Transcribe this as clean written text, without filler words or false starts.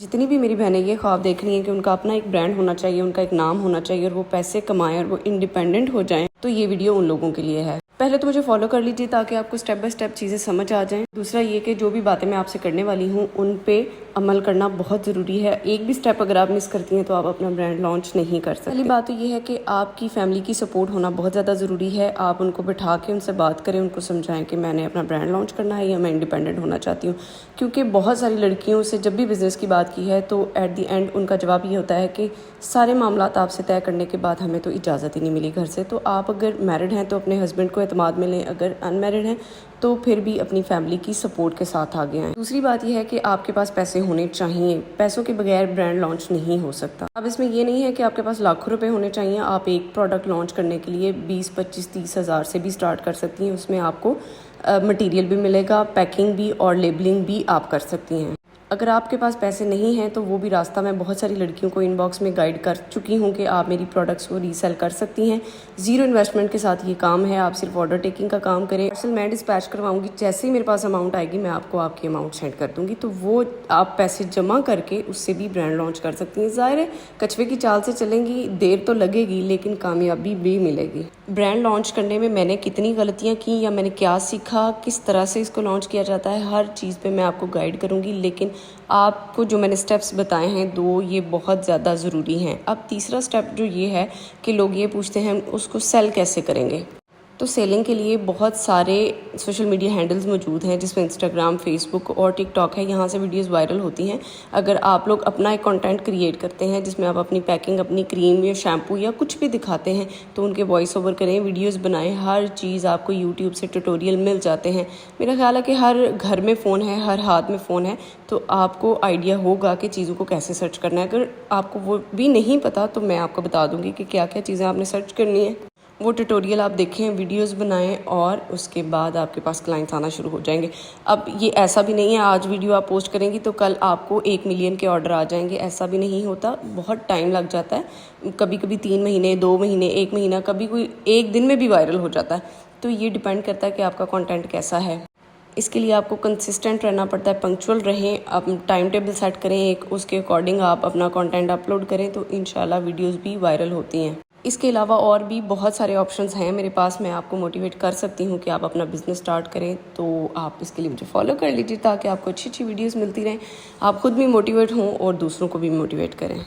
जितनी भी मेरी बहनें ये ख्वाब देख रही हैं कि उनका अपना एक ब्रांड होना चाहिए, उनका एक नाम होना चाहिए और वो पैसे कमाएं और वो इंडिपेंडेंट हो जाएं, तो ये वीडियो उन लोगों के लिए है। पहले तो मुझे फॉलो कर लीजिए ताकि आपको स्टेप बाय स्टेप चीज़ें समझ आ जाएं। दूसरा ये कि जो भी बातें मैं आपसे करने वाली हूँ उन पे अमल करना बहुत ज़रूरी है। एक भी स्टेप अगर आप मिस करती हैं तो आप अपना ब्रांड लॉन्च नहीं कर सकते। पहली बात तो ये है कि आपकी फैमिली की सपोर्ट होना बहुत ज़्यादा ज़रूरी है। आप उनको बिठा के उनसे बात करें, उनको समझाएं कि मैंने अपना ब्रांड लॉन्च करना है या मैं इंडिपेंडेंट होना चाहती हूँ। क्योंकि बहुत सारी लड़कियों से जब भी बिज़नेस की बात की है तो एट दी एंड उनका जवाब ये होता है कि सारे मामलात आपसे तय करने के बाद हमें तो इजाज़त ही नहीं मिली घर से। तो आप अगर मैरिड हैं तो अपने हस्बैंड को एतमाद में लें, अगर अनमैरिड हैं तो फिर भी अपनी फैमिली की सपोर्ट के साथ आगे आएं। दूसरी बात यह है कि आपके पास पैसे होने चाहिए। पैसों के बगैर ब्रांड लॉन्च नहीं हो सकता। अब इसमें ये नहीं है कि आपके पास लाखों रुपए होने चाहिए। आप एक प्रोडक्ट लॉन्च करने के लिए 20, 25, 30 हज़ार से भी स्टार्ट कर सकती हैं। उसमें आपको मटेरियल भी मिलेगा, पैकिंग भी और लेबलिंग भी आप कर सकती हैं। अगर आपके पास पैसे नहीं हैं तो वो भी रास्ता मैं बहुत सारी लड़कियों को इनबॉक्स में गाइड कर चुकी हूँ कि आप मेरी प्रोडक्ट्स को रीसेल कर सकती हैं। ज़ीरो इन्वेस्टमेंट के साथ ये काम है। आप सिर्फ ऑर्डर टेकिंग का काम करें। पार्सल मैं डिस्पैच करवाऊँगी, जैसे ही मेरे पास अमाउंट आएगी मैं आपको आपकी अमाउंट सेंड कर दूँगी। तो वो आप पैसे जमा करके उससे भी ब्रांड लॉन्च कर सकती हैं। ज़ाहिर है कछुए की चाल से चलेंगी, देर तो लगेगी लेकिन कामयाबी भी मिलेगी। ब्रांड लॉन्च करने में मैंने कितनी गलतियाँ की या मैंने क्या सीखा, किस तरह से इसको लॉन्च किया जाता है, हर चीज़ पे मैं आपको गाइड करूँगी। लेकिन आपको जो मैंने स्टेप्स बताए हैं दो, ये बहुत ज़्यादा ज़रूरी हैं। अब तीसरा स्टेप जो ये है कि लोग ये पूछते हैं उसको सेल कैसे करेंगे। तो सेलिंग के लिए बहुत सारे सोशल मीडिया हैंडल्स मौजूद हैं जिसमें इंस्टाग्राम, फेसबुक और टिकटॉक है। यहाँ से वीडियोस वायरल होती हैं। अगर आप लोग अपना एक कंटेंट क्रिएट करते हैं जिसमें आप अपनी पैकिंग, अपनी क्रीम या शैम्पू या कुछ भी दिखाते हैं तो उनके वॉइस ओवर करें, वीडियोस बनाएं। हर चीज़ आपको यूट्यूब से ट्यूटोरियल मिल जाते हैं। मेरा ख्याल है कि हर घर में फ़ोन है, हर हाथ में फ़ोन है, तो आपको आइडिया होगा कि चीज़ों को कैसे सर्च करना है। अगर आपको वो भी नहीं पता तो मैं आपको बता दूँगी कि क्या क्या चीज़ें आपने सर्च करनी है। वो ट्यूटोरियल आप देखें, वीडियोस बनाएं और उसके बाद आपके पास क्लाइंट्स आना शुरू हो जाएंगे। अब ये ऐसा भी नहीं है आज वीडियो आप पोस्ट करेंगी तो कल आपको 1 मिलियन के ऑर्डर आ जाएंगे, ऐसा भी नहीं होता। बहुत टाइम लग जाता है। कभी कभी 3 महीने, 2 महीने, 1 महीना, कभी कोई 1 दिन में भी वायरल हो जाता है। तो ये डिपेंड करता है कि आपका कॉन्टेंट कैसा है। इसके लिए आपको कंसिस्टेंट रहना पड़ता है, पंक्चुअल रहें, आप टाइम टेबल सेट करें एक, उसके अकॉर्डिंग आप अपना कंटेंट अपलोड करें तो इंशाल्लाह वीडियोस भी वायरल होती हैं। इसके अलावा और भी बहुत सारे ऑप्शंस हैं मेरे पास। मैं आपको मोटिवेट कर सकती हूँ कि आप अपना बिजनेस स्टार्ट करें। तो आप इसके लिए मुझे फॉलो कर लीजिए ताकि आपको अच्छी अच्छी वीडियोस मिलती रहें, आप खुद भी मोटिवेट हों और दूसरों को भी मोटिवेट करें।